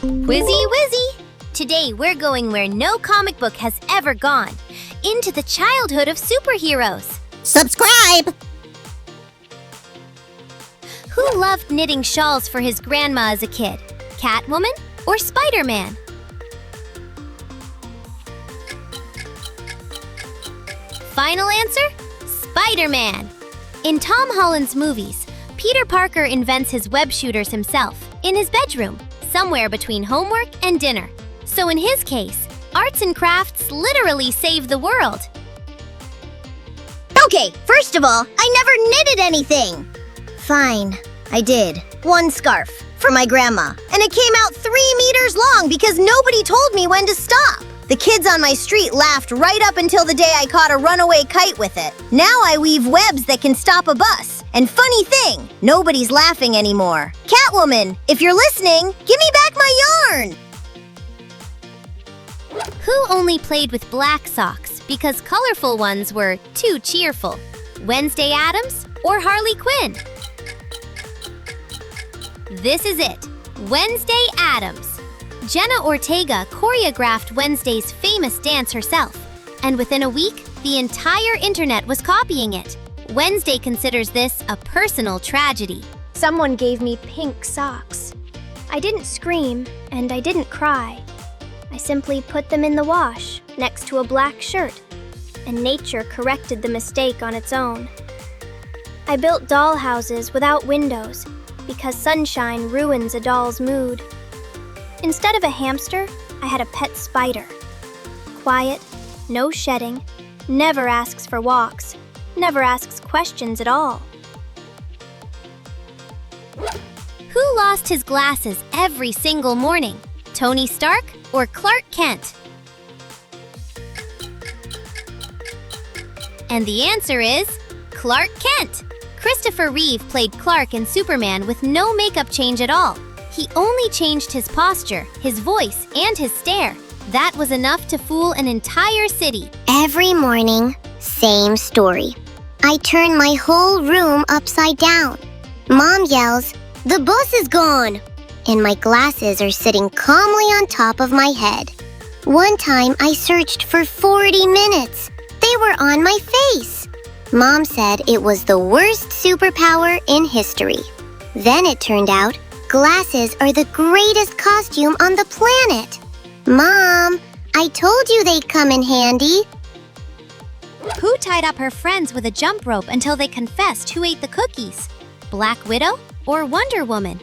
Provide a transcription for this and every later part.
Whizzy, Whizzy! Today we're going where no comic book has ever gone. Into the childhood of superheroes. Subscribe! Who loved knitting shawls for his grandma as a kid? Catwoman or Spider-Man? Final answer? Spider-Man. In Tom Holland's movies, Peter Parker invents his web shooters himself in his bedroom, somewhere between homework and dinner. So in his case, arts and crafts literally save the world. Okay, first of all, I never knitted anything. Fine, I did. One scarf for my grandma, and it came out 3 meters long because nobody told me when to stop. The kids on my street laughed right up until the day I caught a runaway kite with it. Now I weave webs that can stop a bus. And funny thing, nobody's laughing anymore. Catwoman, if you're listening, give me back my yarn! Who only played with black socks because colorful ones were too cheerful? Wednesday Addams or Harley Quinn? This is it, Wednesday Addams. Jenna Ortega choreographed Wednesday's famous dance herself, and within a week, the entire internet was copying it. Wednesday considers this a personal tragedy. Someone gave me pink socks. I didn't scream, and I didn't cry. I simply put them in the wash, next to a black shirt, and nature corrected the mistake on its own. I built doll houses without windows, because sunshine ruins a doll's mood. Instead of a hamster, I had a pet spider. Quiet, no shedding, never asks for walks, never asks questions at all. Who lost his glasses every single morning? Tony Stark or Clark Kent? And the answer is Clark Kent. Christopher Reeve played Clark in Superman with no makeup change at all. He only changed his posture, his voice, and his stare. That was enough to fool an entire city. Every morning, same story. I turn my whole room upside down. Mom yells, "The bus is gone!" And my glasses are sitting calmly on top of my head. One time, I searched for 40 minutes. They were on my face. Mom said it was the worst superpower in history. Then it turned out, glasses are the greatest costume on the planet. Mom, I told you they'd come in handy. Who tied up her friends with a jump rope until they confessed who ate the cookies? Black Widow or Wonder Woman?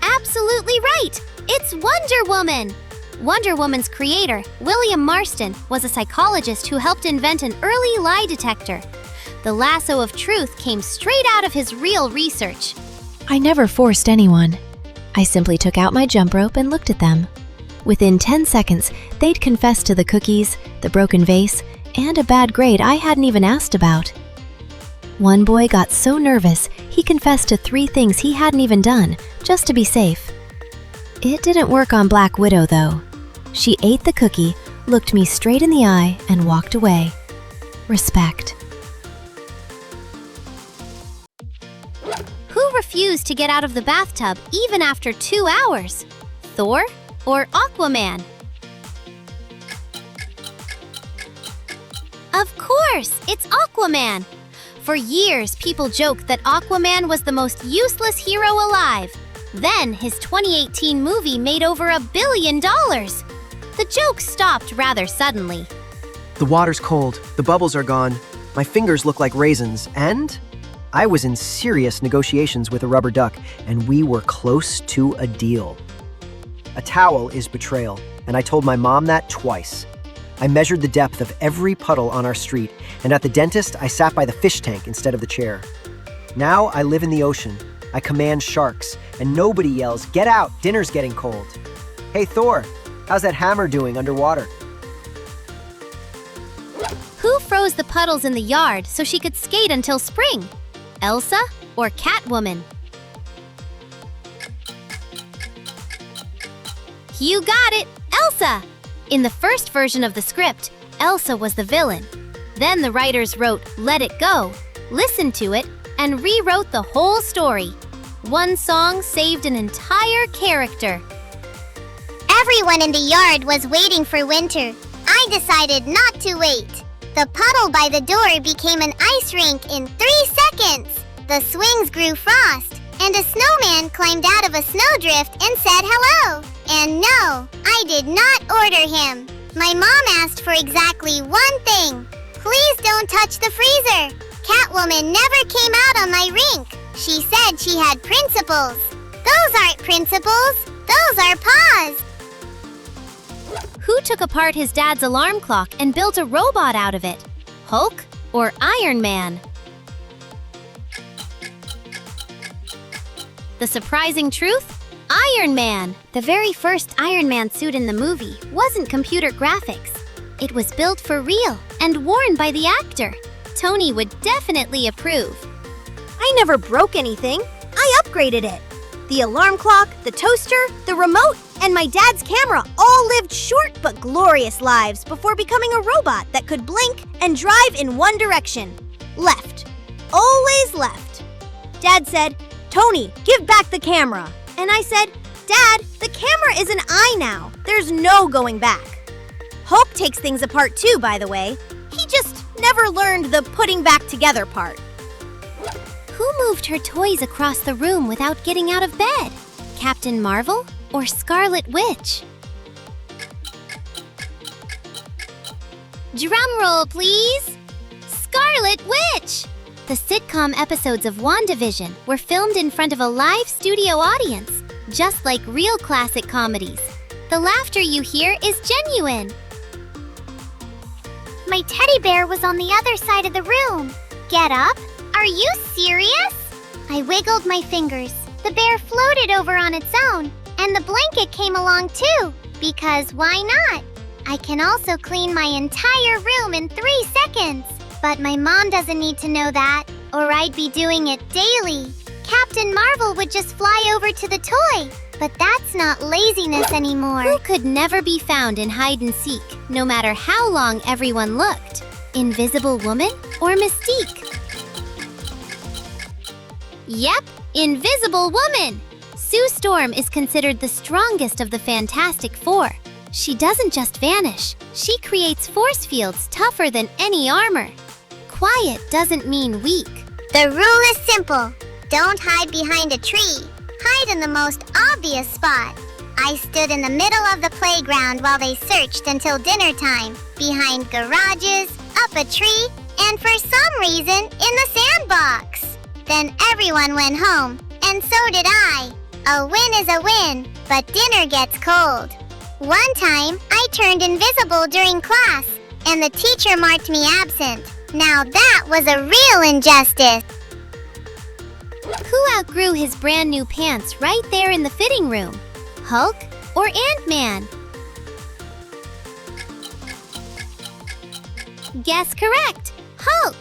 Absolutely right! It's Wonder Woman! Wonder Woman's creator, William Marston, was a psychologist who helped invent an early lie detector. The lasso of truth came straight out of his real research. I never forced anyone. I simply took out my jump rope and looked at them. Within 10 seconds, they'd confessed to the cookies, the broken vase, and a bad grade I hadn't even asked about. One boy got so nervous, he confessed to 3 things he hadn't even done, just to be safe. It didn't work on Black Widow, though. She ate the cookie, looked me straight in the eye, and walked away. Respect. Who refused to get out of the bathtub even after 2 hours? Thor or Aquaman? Of course, it's Aquaman! For years, people joked that Aquaman was the most useless hero alive. Then, his 2018 movie made over $1 billion. The joke stopped rather suddenly. The water's cold, the bubbles are gone, my fingers look like raisins, and I was in serious negotiations with a rubber duck, and we were close to a deal. A towel is betrayal, and I told my mom that twice. I measured the depth of every puddle on our street, and at the dentist, I sat by the fish tank instead of the chair. Now I live in the ocean. I command sharks, and nobody yells, "Get out, dinner's getting cold." Hey Thor, how's that hammer doing underwater? Who froze the puddles in the yard so she could skate until spring? Elsa or Catwoman? You got it, Elsa! In the first version of the script, Elsa was the villain. Then the writers wrote "Let It Go," listened to it, and rewrote the whole story. One song saved an entire character. Everyone in the yard was waiting for winter. I decided not to wait. The puddle by the door became an ice rink in 3 seconds. The swings grew frost, and a snowman climbed out of a snowdrift and said hello. And no, I did not order him. My mom asked for exactly one thing. Please don't touch the freezer. Catwoman never came out on my rink. She said she had principles. Those aren't principles. Those are paws. Who took apart his dad's alarm clock and built a robot out of it? Hulk or Iron Man? The surprising truth? Iron Man! The very first Iron Man suit in the movie wasn't computer graphics. It was built for real and worn by the actor. Tony would definitely approve. I never broke anything. I upgraded it. The alarm clock, the toaster, the remote, and my dad's camera all lived short but glorious lives before becoming a robot that could blink and drive in one direction. Left. Always left. Dad said, "Tony, give back the camera." And I said, "Dad, the camera is an eye now. There's no going back." Hulk takes things apart too, by the way. He just never learned the putting back together part. Who moved her toys across the room without getting out of bed? Captain Marvel or Scarlet Witch? Drum roll, please! Scarlet Witch! The sitcom episodes of WandaVision were filmed in front of a live studio audience, just like real classic comedies. The laughter you hear is genuine. My teddy bear was on the other side of the room. Get up? Are you serious? I wiggled my fingers. The bear floated over on its own, and the blanket came along too, because why not? I can also clean my entire room in 3 seconds. But my mom doesn't need to know that, or I'd be doing it daily. Captain Marvel would just fly over to the toy, but that's not laziness anymore. Who could never be found in hide and seek, no matter how long everyone looked? Invisible Woman or Mystique? Yep, Invisible Woman! Sue Storm is considered the strongest of the Fantastic Four. She doesn't just vanish, she creates force fields tougher than any armor. Quiet doesn't mean weak. The rule is simple. Don't hide behind a tree. Hide in the most obvious spot. I stood in the middle of the playground while they searched until dinner time, behind garages, up a tree, and for some reason, in the sandbox. Then everyone went home, and so did I. A win is a win, but dinner gets cold. One time, I turned invisible during class, and the teacher marked me absent. Now that was a real injustice. Who outgrew his brand new pants right there in the fitting room? Hulk or Ant-Man? Guess correct! Hulk!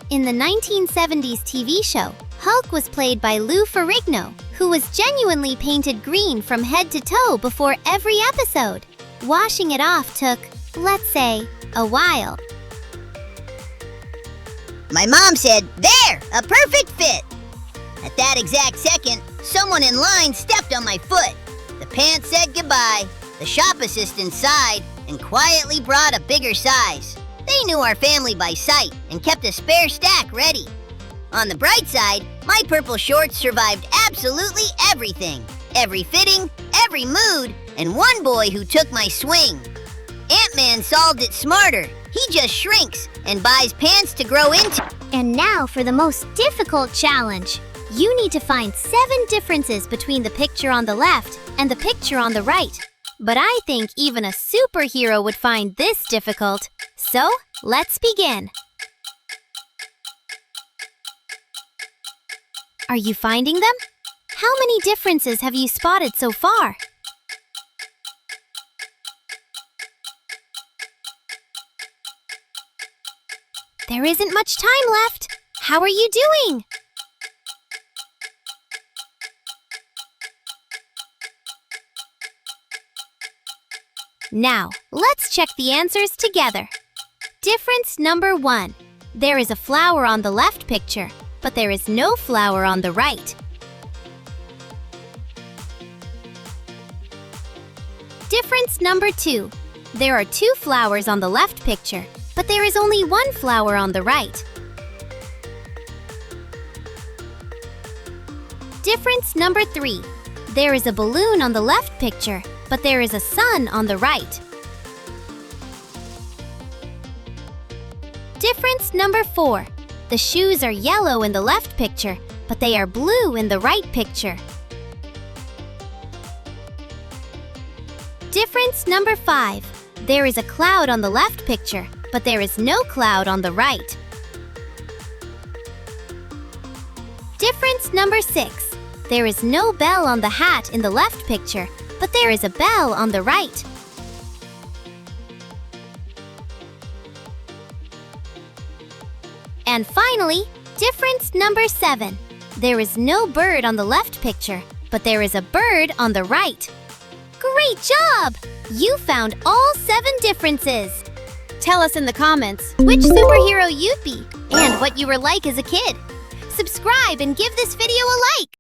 In the 1970s TV show, Hulk was played by Lou Ferrigno, who was genuinely painted green from head to toe before every episode. Washing it off took, let's say, a while. My mom said, "There, a perfect fit." At that exact second, someone in line stepped on my foot. The pants said goodbye. The shop assistant sighed and quietly brought a bigger size. They knew our family by sight and kept a spare stack ready. On the bright side, my purple shorts survived absolutely everything. Every fitting, every mood, and one boy who took my swing. Ant-Man solved it smarter. He just shrinks and buys pants to grow into. And now for the most difficult challenge. You need to find 7 differences between the picture on the left and the picture on the right. But I think even a superhero would find this difficult. So, let's begin. Are you finding them? How many differences have you spotted so far? There isn't much time left. How are you doing? Now, let's check the answers together. Difference number 1. There is a flower on the left picture, but there is no flower on the right. Difference number 2. There are 2 flowers on the left picture, but there is only 1 flower on the right. Difference number 3. There is a balloon on the left picture, but there is a sun on the right. Difference number 4. The shoes are yellow in the left picture, but they are blue in the right picture. Difference number 5. There is a cloud on the left picture, but there is no cloud on the right. Difference number 6. There is no bell on the hat in the left picture, but there is a bell on the right. And finally, difference number 7. There is no bird on the left picture, but there is a bird on the right. Great job! You found all 7 differences. Tell us in the comments which superhero you'd be and what you were like as a kid. Subscribe and give this video a like.